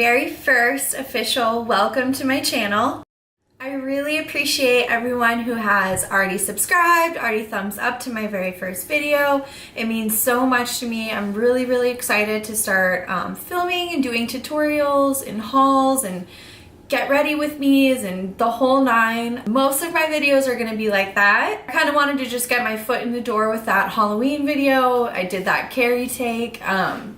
very first official welcome to my channel. I really appreciate everyone who has already subscribed, already thumbs up to my very first video. It means so much to me. I'm really excited to start filming and doing tutorials and hauls and get ready with me's and the whole nine. Most of my videos are gonna be like that. I kind of wanted to just get my foot in the door with that Halloween video. I did that Carrie take.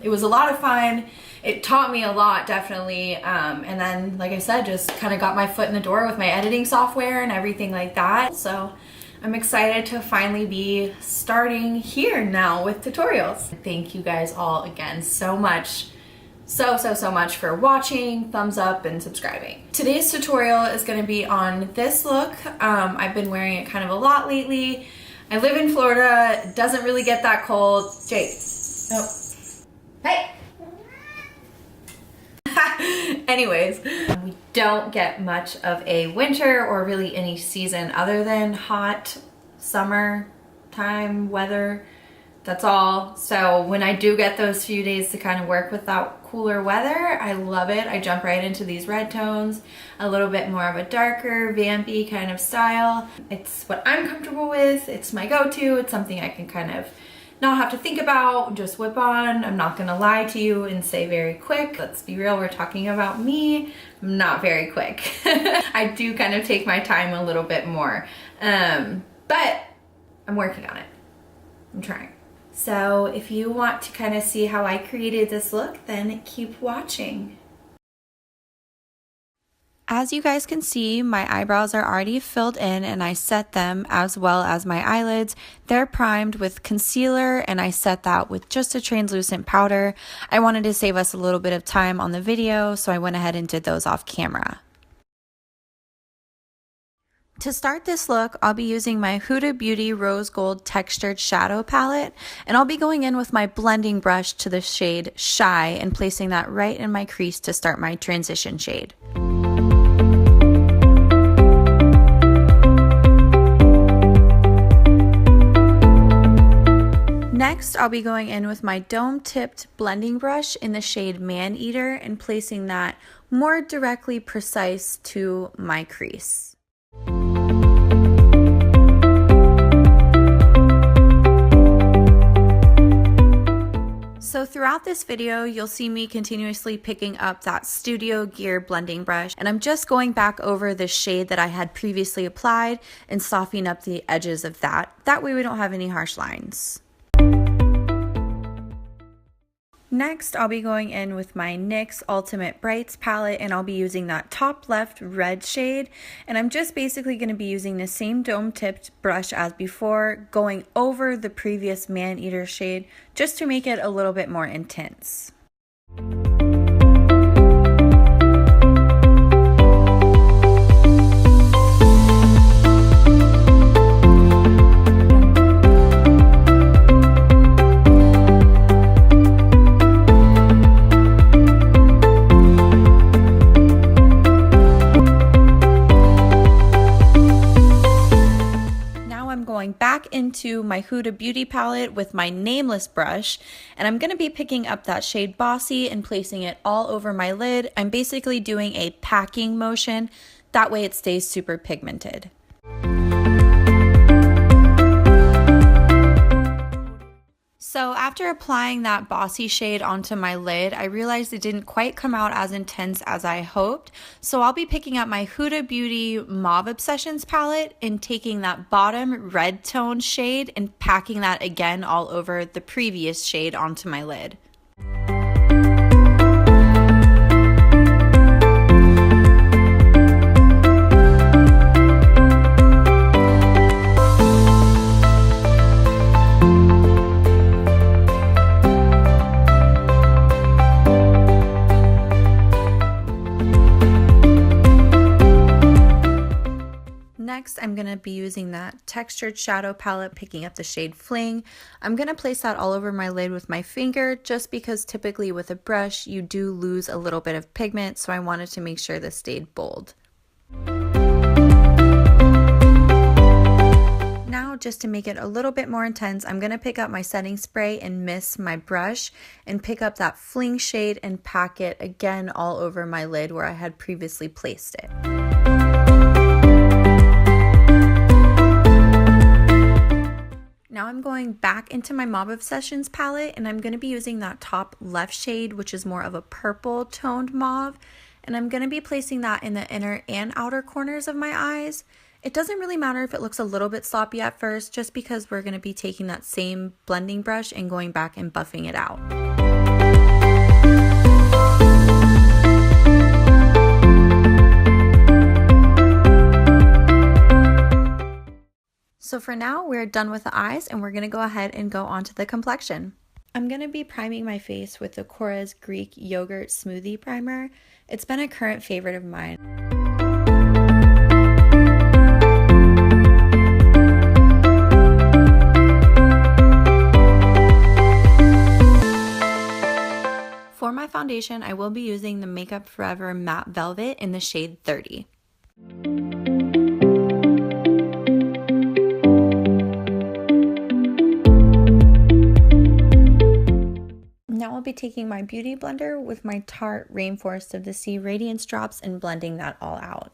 It was a lot of fun. It taught me a lot, definitely. And then, like I said, just kind of got my foot in the door with my editing software and everything like that. So I'm excited to finally be starting here now with tutorials. Thank you guys all again so much. So much for watching, thumbs up, and subscribing. Today's tutorial is going to be on this look. I've been wearing it kind of a lot lately. I live in Florida. It doesn't really get that cold. Jake. Oh. Hey! Anyways, we don't get much of a winter or really any season other than hot summer time weather. That's all. So when I do get those few days to kind of work with that cooler weather, I love it. I jump right into these red tones, a little bit more of a darker, vampy kind of style. It's what I'm comfortable with. It's my go-to. It's something I can kind of not have to think about, just whip on. I'm not gonna lie to you and say very quick. Let's be real, we're talking about me. I'm not very quick. I do kind of take my time a little bit more, but I'm working on it. I'm trying. So if you want to kind of see how I created this look, then keep watching. As you guys can see, my eyebrows are already filled in and I set them, as well as my eyelids. They're primed with concealer and I set that with just a translucent powder. I wanted to save us a little bit of time on the video, so I went ahead and did those off camera. To start this look, I'll be using my Huda Beauty Rose Gold Textured Shadow Palette, and I'll be going in with my blending brush to the shade Shy and placing that right in my crease to start my transition shade. Next, I'll be going in with my dome-tipped blending brush in the shade Man-Eater and placing that more directly precise to my crease. So throughout this video, you'll see me continuously picking up that Studio Gear blending brush, and I'm just going back over the shade that I had previously applied and softening up the edges of that. That way we don't have any harsh lines. Next, I'll be going in with my NYX Ultimate Brights palette, and I'll be using that top left red shade, and I'm just basically going to be using the same dome-tipped brush as before, going over the previous Man-Eater shade just to make it a little bit more intense. Back into my Huda Beauty palette with my Nameless brush, and I'm going to be picking up that shade Bossy and placing it all over my lid. I'm basically doing a packing motion, that way it stays super pigmented. So after applying that Bossy shade onto my lid, I realized it didn't quite come out as intense as I hoped. So I'll be picking up my Huda Beauty Mauve Obsessions palette and taking that bottom red tone shade and packing that again all over the previous shade onto my lid. Next, I'm going to be using that textured shadow palette, picking up the shade Fling. I'm going to place that all over my lid with my finger, just because typically with a brush you do lose a little bit of pigment, so I wanted to make sure this stayed bold. Now now, just to make it a little bit more intense, I'm going to pick up my setting spray and mist my brush and pick up that fling shade and pack it again all over my lid where I had previously placed it. Now I'm going back into my Mauve Obsessions palette, and I'm going to be using that top left shade, which is more of a purple toned mauve, and I'm going to be placing that in the inner and outer corners of my eyes. It doesn't really matter if it looks a little bit sloppy at first, just because we're going to be taking that same blending brush and going back and buffing it out. So for now, we're done with the eyes, and we're going to go ahead and go on to the complexion. I'm going to be priming my face with the Korres Greek Yogurt Smoothie Primer. It's been a current favorite of mine. For my foundation, I will be using the Makeup Forever Matte Velvet in the shade 30. Now I'll be taking my beauty blender with my Tarte Rainforest of the Sea Radiance Drops and blending that all out.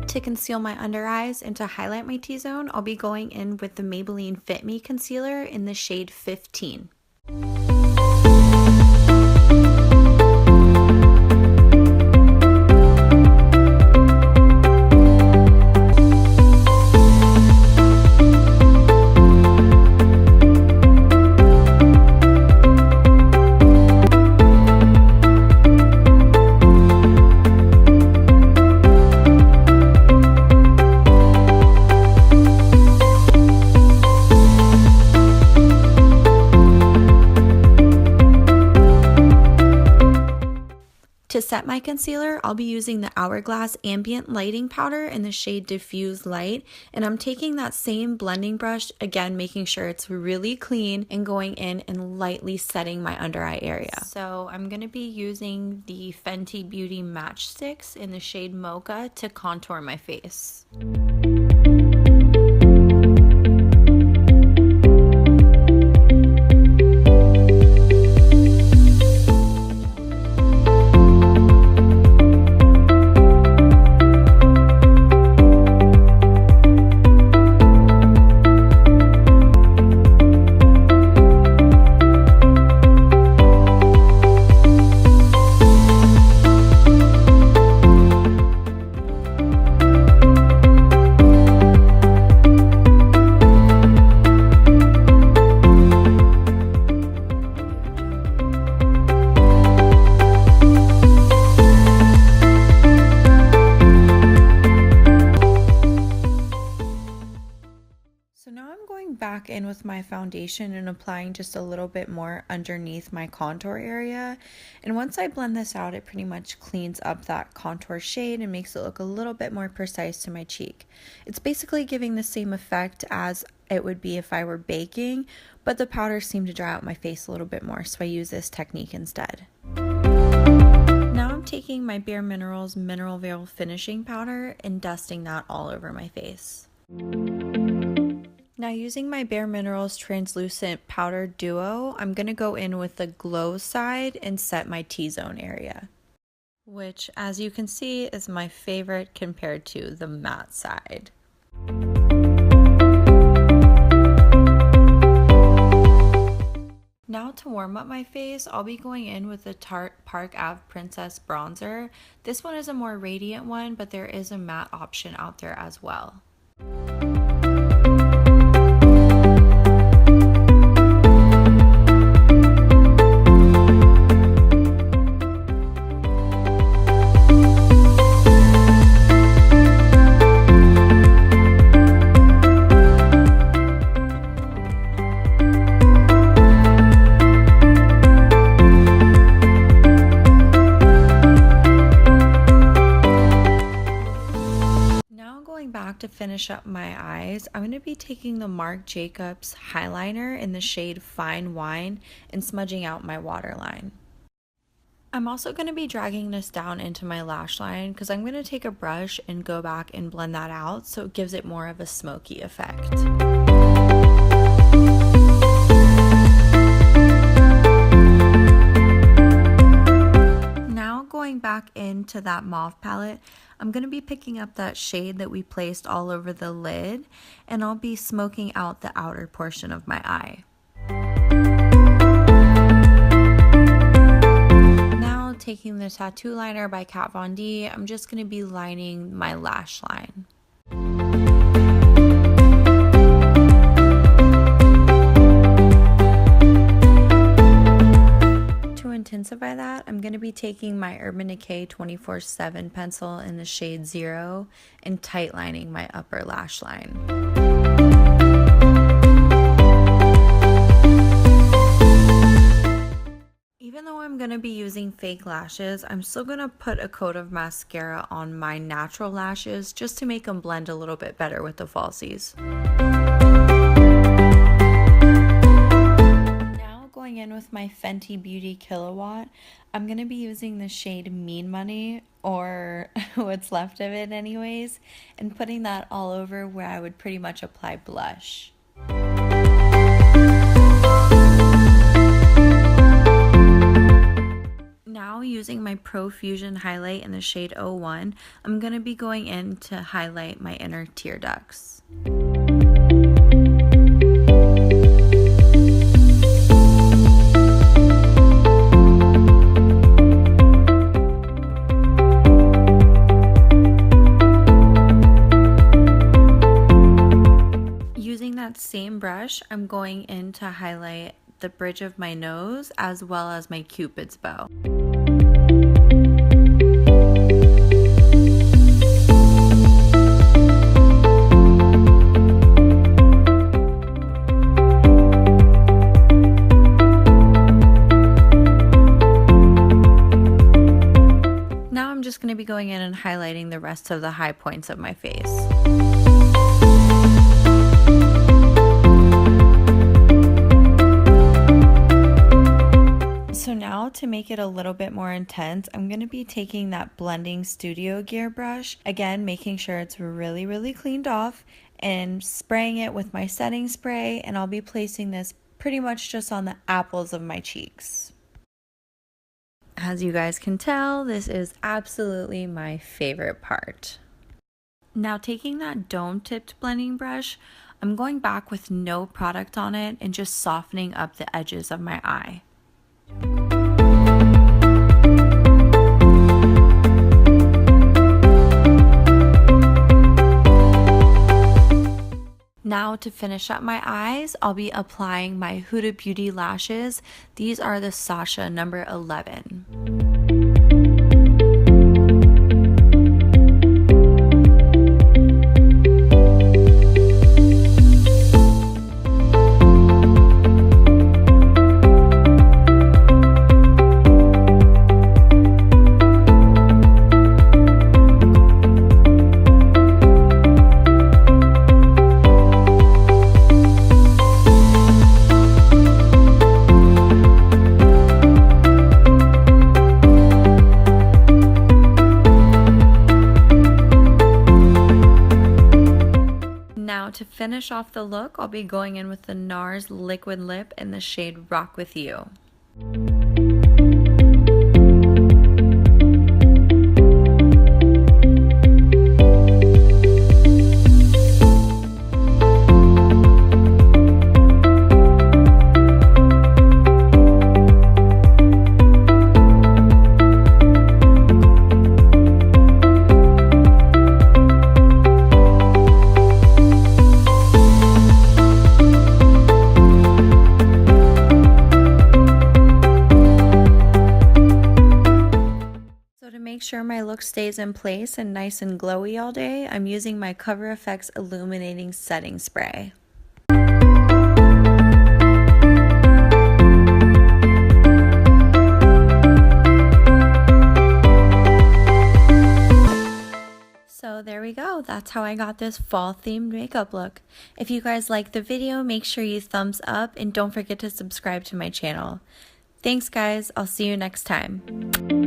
To conceal my under eyes and to highlight my T-zone, I'll be going in with the Maybelline Fit Me Concealer in the shade 15. To set my concealer, I'll be using the Hourglass Ambient Lighting Powder in the shade Diffuse Light, and I'm taking that same blending brush, again making sure it's really clean, and going in and lightly setting my under eye area. So I'm going to be using the Fenty Beauty Matchsticks in the shade Mocha to contour my face. Back in with my foundation and applying just a little bit more underneath my contour area, and once I blend this out, it pretty much cleans up that contour shade and makes it look a little bit more precise to my cheek. It's basically giving the same effect as it would be if I were baking, but the powders seem to dry out my face a little bit more, so I use this technique instead. Now I'm taking my Bareminerals Mineral Veil Finishing Powder and dusting that all over my face. Now using my Bareminerals Translucent Powder Duo, I'm going to go in with the glow side and set my T-zone area, which as you can see is my favorite compared to the matte side. Now to warm up my face, I'll be going in with the Tarte Park Ave Princess Bronzer. This one is a more radiant one, but there is a matte option out there as well. finish up my eyes, I'm going to be taking the Marc Jacobs highliner in the shade Fine Wine and smudging out my waterline. I'm also going to be dragging this down into my lash line because I'm going to take a brush and go back and blend that out so it gives it more of a smoky effect. Now going back into that mauve palette, I'm going to be picking up that shade that we placed all over the lid, and I'll be smoking out the outer portion of my eye. Now taking the Tattoo Liner by Kat Von D, I'm just going to be lining my lash line. To intensify that, I'm going to be taking my Urban Decay 24/7 pencil in the shade 0 and tight lining my upper lash line. Even though I'm going to be using fake lashes, I'm still going to put a coat of mascara on my natural lashes just to make them blend a little bit better with the falsies. Going in with my Fenty Beauty Kilowatt, I'm going to be using the shade Mean Money, or what's left of it anyways, and putting that all over where I would pretty much apply blush. Now using my Pro Fusion highlight in the shade 01, I'm going to be going in to highlight my inner tear ducts. Same brush, I'm going in to highlight the bridge of my nose as well as my Cupid's bow. Now I'm just going to be going in and highlighting the rest of the high points of my face. So now to make it a little bit more intense, I'm going to be taking that blending Studio Gear brush, again making sure it's really cleaned off, and spraying it with my setting spray, and I'll be placing this pretty much just on the apples of my cheeks. As you guys can tell, this is absolutely my favorite part. Now taking that dome-tipped blending brush, I'm going back with no product on it and just softening up the edges of my eye. Now to finish up my eyes, I'll be applying my Huda Beauty lashes. These are the Sasha number 11. To finish off the look, I'll be going in with the NARS Liquid Lip in the shade Rock With You. Make sure my look stays in place and nice and glowy all day, I'm using my Cover FX Illuminating Setting Spray. So So there we go. That's how I got this fall themed makeup look. If you guys like the video, make sure you thumbs up and don't forget to subscribe to my channel. Thanks guys. I'll see you next time.